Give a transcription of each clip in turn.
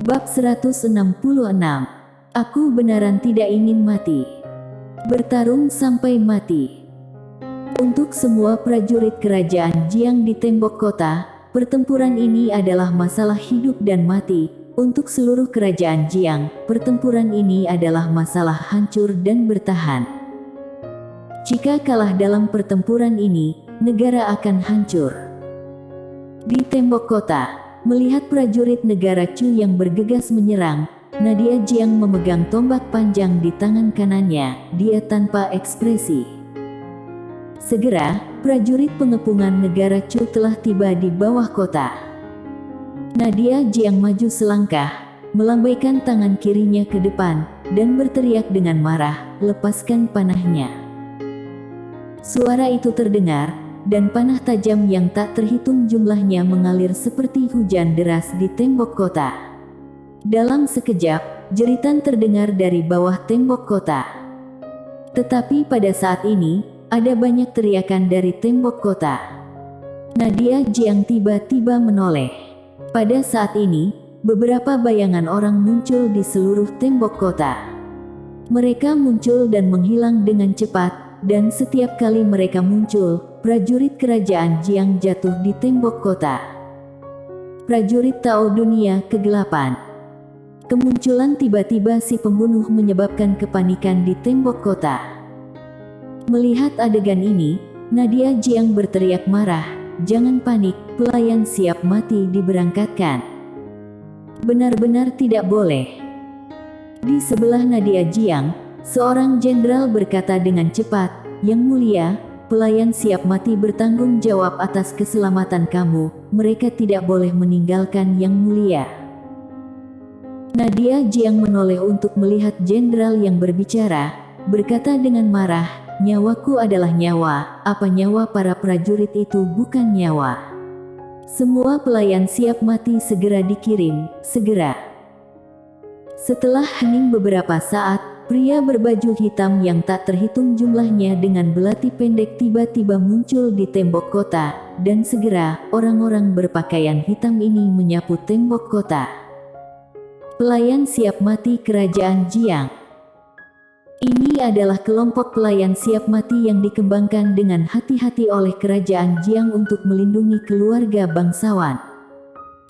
Bab 166. Aku benaran tidak ingin mati. Bertarung sampai mati. Untuk semua prajurit kerajaan Jiang di tembok kota, pertempuran ini adalah masalah hidup dan mati. Untuk seluruh kerajaan Jiang, pertempuran ini adalah masalah hancur dan bertahan. Jika kalah dalam pertempuran ini, negara akan hancur. Di tembok kota, melihat prajurit negara Chu yang bergegas menyerang, Nadia Jiang memegang tombak panjang di tangan kanannya. Dia tanpa ekspresi. Segera, prajurit pengepungan negara Chu telah tiba di bawah kota. Nadia Jiang maju selangkah, melambaikan tangan kirinya ke depan, dan berteriak dengan marah, "Lepaskan panahnya!" Suara itu terdengar, dan panah tajam yang tak terhitung jumlahnya mengalir seperti hujan deras di tembok kota. Dalam sekejap, jeritan terdengar dari bawah tembok kota. Tetapi pada saat ini, ada banyak teriakan dari tembok kota. Nadia Jiang tiba-tiba menoleh. Pada saat ini, beberapa bayangan orang muncul di seluruh tembok kota. Mereka muncul dan menghilang dengan cepat, dan setiap kali mereka muncul, prajurit kerajaan Jiang jatuh di tembok kota. Prajurit tahu dunia kegelapan. Kemunculan tiba-tiba si pembunuh menyebabkan kepanikan di tembok kota. Melihat adegan ini, Nadia Jiang berteriak marah, "Jangan panik, pelayan siap mati diberangkatkan." Benar-benar tidak boleh. Di sebelah Nadia Jiang, seorang jenderal berkata dengan cepat, "Yang mulia, pelayan siap mati bertanggung jawab atas keselamatan kamu. Mereka tidak boleh meninggalkan yang mulia." Nadia Jiang menoleh untuk melihat jenderal yang berbicara, berkata dengan marah, "Nyawaku adalah nyawa, apa nyawa para prajurit itu bukan nyawa. Semua pelayan siap mati segera dikirim, segera." Setelah hening beberapa saat, pria berbaju hitam yang tak terhitung jumlahnya dengan belati pendek tiba-tiba muncul di tembok kota, dan segera, orang-orang berpakaian hitam ini menyapu tembok kota. Pelayan siap mati kerajaan Jiang. Ini adalah kelompok pelayan siap mati yang dikembangkan dengan hati-hati oleh kerajaan Jiang untuk melindungi keluarga bangsawan.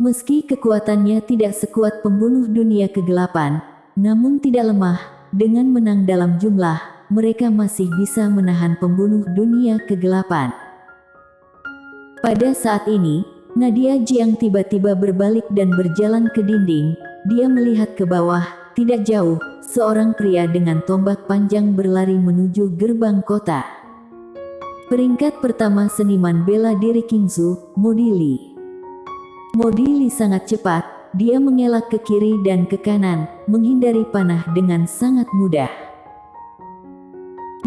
Meski kekuatannya tidak sekuat pembunuh dunia kegelapan, namun tidak lemah. Dengan menang dalam jumlah, mereka masih bisa menahan pembunuh dunia kegelapan. Pada saat ini, Nadia Jiang tiba-tiba berbalik dan berjalan ke dinding. Dia melihat ke bawah, tidak jauh, seorang pria dengan tombak panjang berlari menuju gerbang kota. Peringkat pertama seniman bela diri Qingzu, Modili. Modili sangat cepat, dia mengelak ke kiri dan ke kanan, menghindari panah dengan sangat mudah.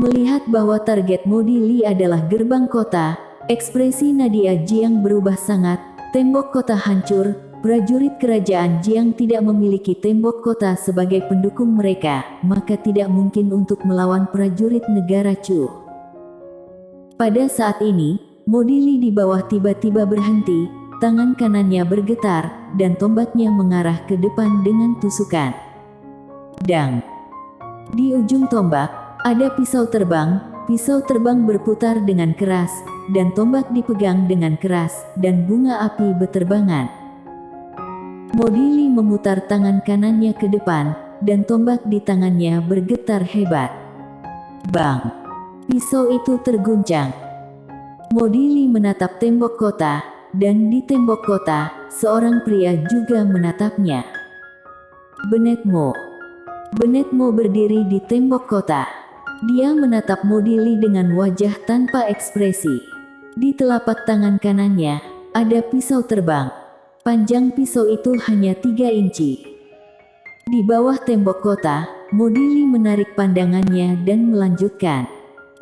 Melihat bahwa target Modili adalah gerbang kota, ekspresi Nadia Jiang berubah sangat. Tembok kota hancur, prajurit kerajaan Jiang tidak memiliki tembok kota sebagai pendukung mereka, maka tidak mungkin untuk melawan prajurit negara Chu. Pada saat ini, Modili di bawah tiba-tiba berhenti, tangan kanannya bergetar, dan tombaknya mengarah ke depan dengan tusukan. Dang! Di ujung tombak, ada pisau terbang. Pisau terbang berputar dengan keras, dan tombak dipegang dengan keras, dan bunga api beterbangan. Modili memutar tangan kanannya ke depan, dan tombak di tangannya bergetar hebat. Bang! Pisau itu terguncang. Modili menatap tembok kota, dan di tembok kota, seorang pria juga menatapnya. Benet Mo. Benet Mo berdiri di tembok kota. Dia menatap Modili dengan wajah tanpa ekspresi. Di telapak tangan kanannya, ada pisau terbang. Panjang pisau itu hanya 3 inci. Di bawah tembok kota, Modili menarik pandangannya dan melanjutkan.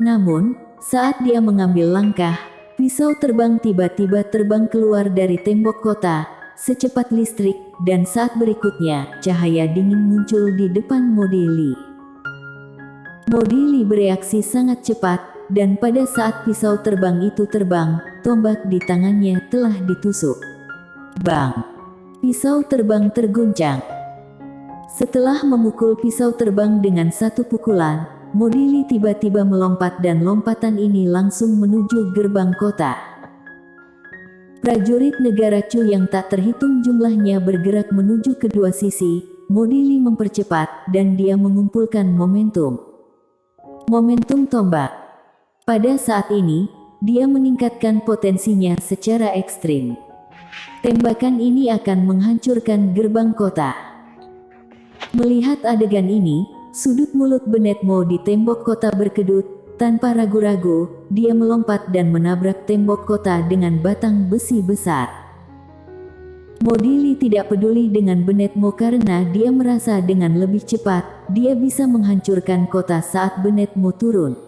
Namun, saat dia mengambil langkah, pisau terbang tiba-tiba terbang keluar dari tembok kota, secepat listrik, dan saat berikutnya, cahaya dingin muncul di depan Modili. Modili bereaksi sangat cepat, dan pada saat pisau terbang itu terbang, tombak di tangannya telah ditusuk. Bang! Pisau terbang terguncang. Setelah memukul pisau terbang dengan satu pukulan, Modili tiba-tiba melompat dan lompatan ini langsung menuju gerbang kota. Prajurit negara Chu yang tak terhitung jumlahnya bergerak menuju kedua sisi. Modili mempercepat dan dia mengumpulkan momentum. Momentum tombak. Pada saat ini, dia meningkatkan potensinya secara ekstrim. Tembakan ini akan menghancurkan gerbang kota. Melihat adegan ini, sudut mulut Benetmo di tembok kota berkedut. Tanpa ragu-ragu, dia melompat dan menabrak tembok kota dengan batang besi besar. Modili tidak peduli dengan Benetmo karena dia merasa dengan lebih cepat, dia bisa menghancurkan kota saat Benetmo turun.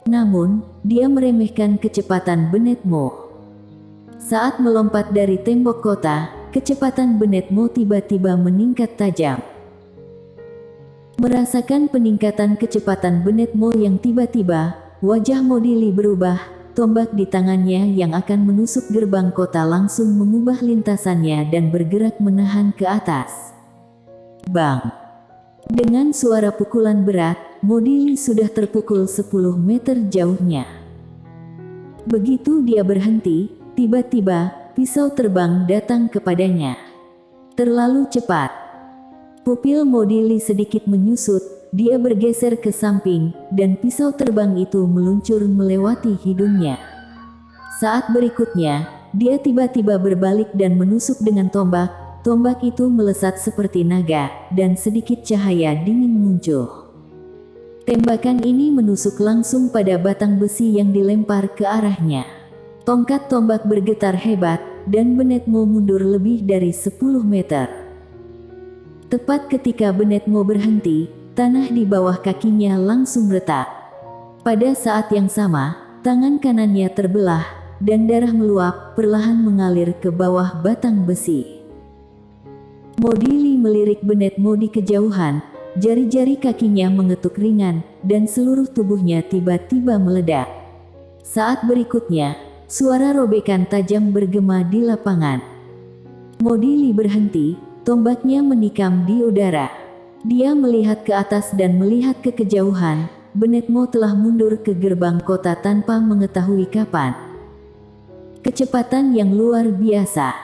Namun, dia meremehkan kecepatan Benetmo. Saat melompat dari tembok kota, kecepatan Benetmo tiba-tiba meningkat tajam. Merasakan peningkatan kecepatan Benetmo yang tiba-tiba, wajah Modili berubah. Tombak di tangannya yang akan menusuk gerbang kota langsung mengubah lintasannya dan bergerak menahan ke atas. Bang! Dengan suara pukulan berat, Modili sudah terpukul 10 meter jauhnya. Begitu dia berhenti, tiba-tiba, pisau terbang datang kepadanya. Terlalu cepat. Pupil Modili sedikit menyusut, dia bergeser ke samping, dan pisau terbang itu meluncur melewati hidungnya. Saat berikutnya, dia tiba-tiba berbalik dan menusuk dengan tombak. Tombak itu melesat seperti naga, dan sedikit cahaya dingin muncul. Tembakan ini menusuk langsung pada batang besi yang dilempar ke arahnya. Tongkat tombak bergetar hebat, dan Benetmo mundur lebih dari 10 meter. Tepat ketika Benetmo berhenti, tanah di bawah kakinya langsung retak. Pada saat yang sama, tangan kanannya terbelah, dan darah meluap, perlahan mengalir ke bawah batang besi. Modili melirik Benetmo di kejauhan, jari-jari kakinya mengetuk ringan, dan seluruh tubuhnya tiba-tiba meledak. Saat berikutnya, suara robekan tajam bergema di lapangan. Modili berhenti, tombaknya menikam di udara. Dia melihat ke atas dan melihat ke kejauhan. Benetmo telah mundur ke gerbang kota tanpa mengetahui kapan. Kecepatan yang luar biasa.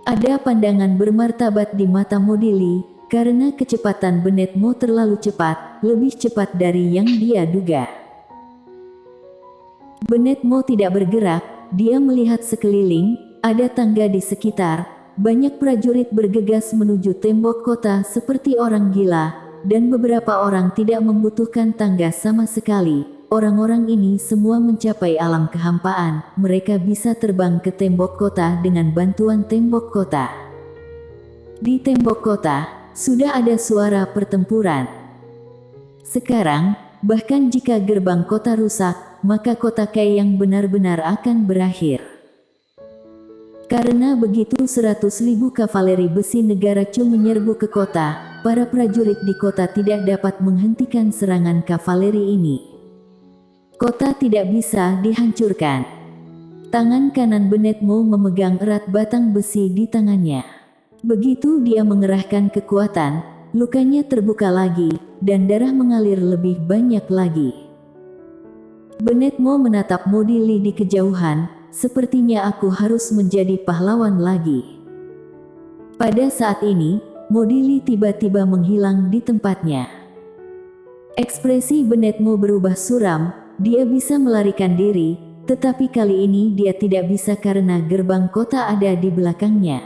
Ada pandangan bermartabat di mata Modili, karena kecepatan Benetmo terlalu cepat, lebih cepat dari yang dia duga. Benetmo tidak bergerak, dia melihat sekeliling, ada tangga di sekitar. Banyak prajurit bergegas menuju tembok kota seperti orang gila, dan beberapa orang tidak membutuhkan tangga sama sekali. Orang-orang ini semua mencapai alam kehampaan, mereka bisa terbang ke tembok kota dengan bantuan tembok kota. Di tembok kota, sudah ada suara pertempuran. Sekarang, bahkan jika gerbang kota rusak, maka kota Kai yang benar-benar akan berakhir. Karena begitu 100.000 kavaleri besi negara Chu menyerbu ke kota, para prajurit di kota tidak dapat menghentikan serangan kavaleri ini. Kota tidak bisa dihancurkan. Tangan kanan Benetmo memegang erat batang besi di tangannya. Begitu dia mengerahkan kekuatan, lukanya terbuka lagi, dan darah mengalir lebih banyak lagi. Benetmo menatap Modili di kejauhan, sepertinya aku harus menjadi pahlawan lagi. Pada saat ini, Modili tiba-tiba menghilang di tempatnya. Ekspresi Benetmo berubah suram, dia bisa melarikan diri, tetapi kali ini dia tidak bisa karena gerbang kota ada di belakangnya.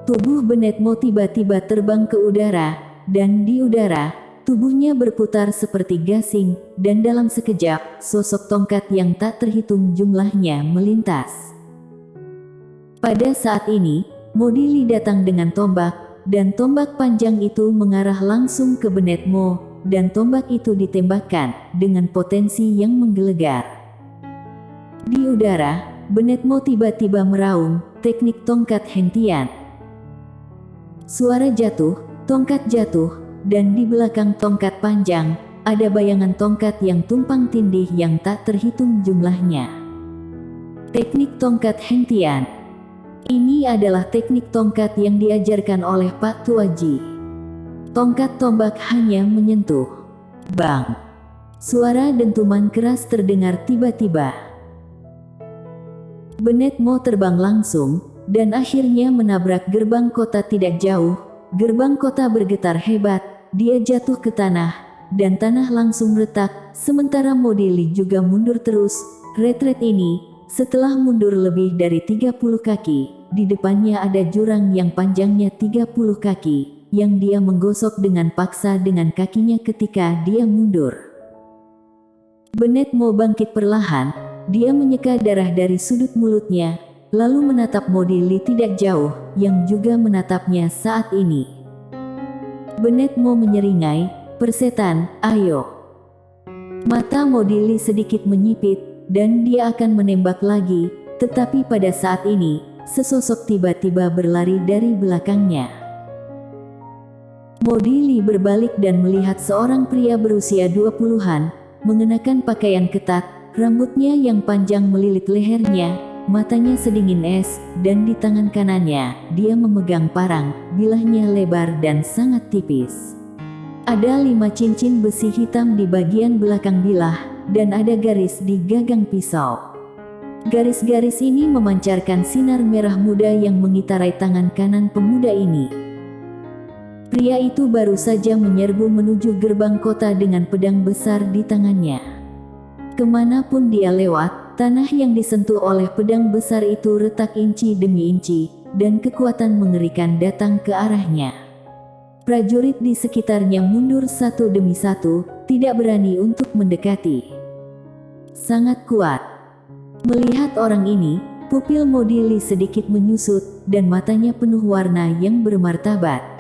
Tubuh Benetmo tiba-tiba terbang ke udara, dan di udara, tubuhnya berputar seperti gasing, dan dalam sekejap, sosok tongkat yang tak terhitung jumlahnya melintas. Pada saat ini, Modili datang dengan tombak, dan tombak panjang itu mengarah langsung ke Benetmo, dan tombak itu ditembakkan dengan potensi yang menggelegar. Di udara, Benetmo tiba-tiba meraung, teknik tongkat hentian. Suara jatuh, tongkat jatuh, dan di belakang tongkat panjang, ada bayangan tongkat yang tumpang tindih yang tak terhitung jumlahnya. Teknik tongkat hentian. Ini adalah teknik tongkat yang diajarkan oleh Pak Tuaji. Tongkat tombak hanya menyentuh. Bang! Suara dentuman keras terdengar tiba-tiba. Bennett Mo terbang langsung, dan akhirnya menabrak gerbang kota tidak jauh. Gerbang kota bergetar hebat, dia jatuh ke tanah, dan tanah langsung retak, sementara Modili juga mundur terus. Retret ini, setelah mundur lebih dari 30 kaki, di depannya ada jurang yang panjangnya 30 kaki, yang dia menggosok dengan paksa dengan kakinya ketika dia mundur. Bennett Mo bangkit perlahan, dia menyeka darah dari sudut mulutnya, lalu menatap Modili tidak jauh, yang juga menatapnya saat ini. Bennett Mo menyeringai, "Persetan, ayo." Mata Modili sedikit menyipit, dan dia akan menembak lagi, tetapi pada saat ini, sesosok tiba-tiba berlari dari belakangnya. Modili berbalik dan melihat seorang pria berusia 20-an, mengenakan pakaian ketat, rambutnya yang panjang melilit lehernya, matanya sedingin es, dan di tangan kanannya, dia memegang parang, bilahnya lebar dan sangat tipis. Ada 5 cincin besi hitam di bagian belakang bilah, dan ada garis di gagang pisau. Garis-garis ini memancarkan sinar merah muda yang mengitarai tangan kanan pemuda ini. Pria itu baru saja menyerbu menuju gerbang kota dengan pedang besar di tangannya. Kemanapun dia lewat, tanah yang disentuh oleh pedang besar itu retak inci demi inci, dan kekuatan mengerikan datang ke arahnya. Prajurit di sekitarnya mundur satu demi satu, tidak berani untuk mendekati. Sangat kuat. Melihat orang ini, pupil Modili sedikit menyusut, dan matanya penuh warna yang bermartabat.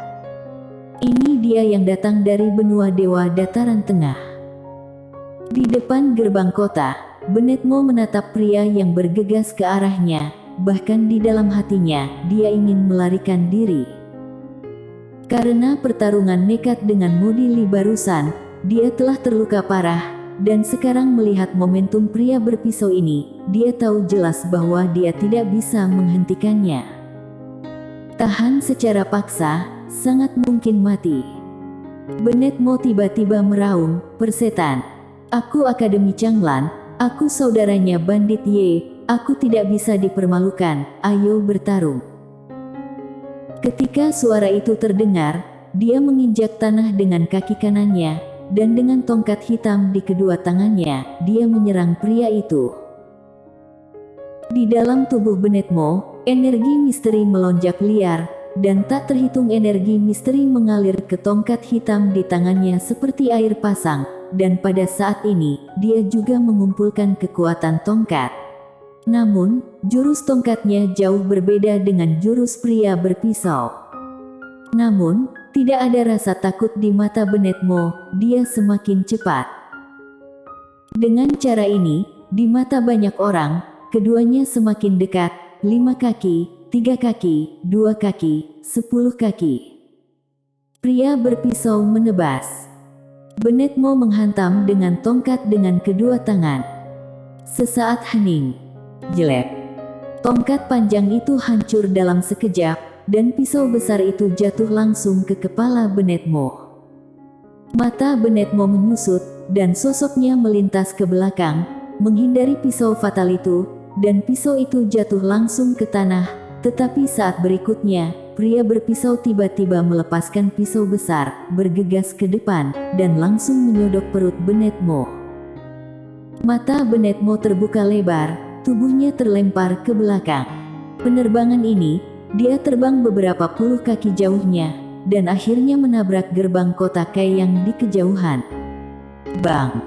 Ini dia yang datang dari benua dewa dataran tengah. Di depan gerbang kota, Bennett Mo menatap pria yang bergegas ke arahnya, bahkan di dalam hatinya, dia ingin melarikan diri. Karena pertarungan nekat dengan Modili barusan, dia telah terluka parah, dan sekarang melihat momentum pria berpisau ini, dia tahu jelas bahwa dia tidak bisa menghentikannya. Tahan secara paksa, sangat mungkin mati. Bennett Mo tiba-tiba meraung, "Persetan. Aku Akademi Changlan, aku saudaranya Bandit Ye, aku tidak bisa dipermalukan, ayo bertarung." Ketika suara itu terdengar, dia menginjak tanah dengan kaki kanannya, dan dengan tongkat hitam di kedua tangannya, dia menyerang pria itu. Di dalam tubuh Bennett Mo, energi misteri melonjak liar, dan tak terhitung energi misteri mengalir ke tongkat hitam di tangannya seperti air pasang, dan pada saat ini, dia juga mengumpulkan kekuatan tongkat. Namun, jurus tongkatnya jauh berbeda dengan jurus pria berpisau. Namun, tidak ada rasa takut di mata Bennett Mo, dia semakin cepat. Dengan cara ini, di mata banyak orang, keduanya semakin dekat, 5 kaki, 3 kaki, 2 kaki, 10 kaki. Pria berpisau menebas. Bennett Mo menghantam dengan tongkat dengan kedua tangan. Sesaat hening. Jelek. Tongkat panjang itu hancur dalam sekejap, dan pisau besar itu jatuh langsung ke kepala Bennett Mo. Mata Bennett Mo menyusut, dan sosoknya melintas ke belakang, menghindari pisau fatal itu, dan pisau itu jatuh langsung ke tanah. Tetapi saat berikutnya, pria berpisau tiba-tiba melepaskan pisau besar, bergegas ke depan, dan langsung menyodok perut Bennett Mo. Mata Bennett Mo terbuka lebar, tubuhnya terlempar ke belakang. Penerbangan ini, dia terbang beberapa puluh kaki jauhnya, dan akhirnya menabrak gerbang kota Kaiyang di kejauhan. Bang!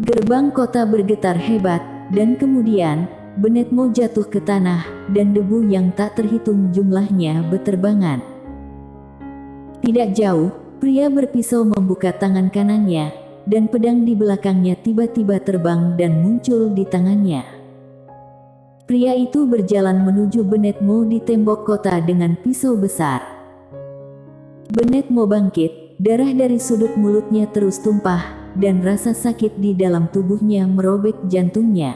Gerbang kota bergetar hebat, dan kemudian, Bennett Mo jatuh ke tanah, dan debu yang tak terhitung jumlahnya beterbangan. Tidak jauh, pria berpisau membuka tangan kanannya, dan pedang di belakangnya tiba-tiba terbang dan muncul di tangannya. Pria itu berjalan menuju Bennett Mo di tembok kota dengan pisau besar. Bennett Mo bangkit, darah dari sudut mulutnya terus tumpah, dan rasa sakit di dalam tubuhnya merobek jantungnya.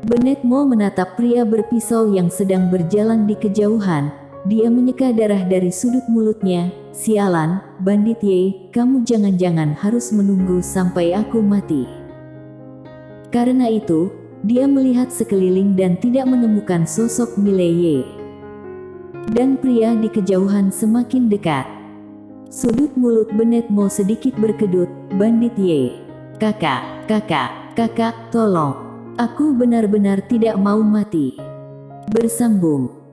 Bennett Mo menatap pria berpisau yang sedang berjalan di kejauhan. Dia menyeka darah dari sudut mulutnya. Sialan, Bandit Ye, kamu jangan-jangan harus menunggu sampai aku mati. Karena itu, dia melihat sekeliling dan tidak menemukan sosok Mile Ye. Dan pria di kejauhan semakin dekat. Sudut mulut Bennett Mo sedikit berkedut. Bandit Ye. Kakak, tolong. Aku benar-benar tidak mau mati. Bersambung.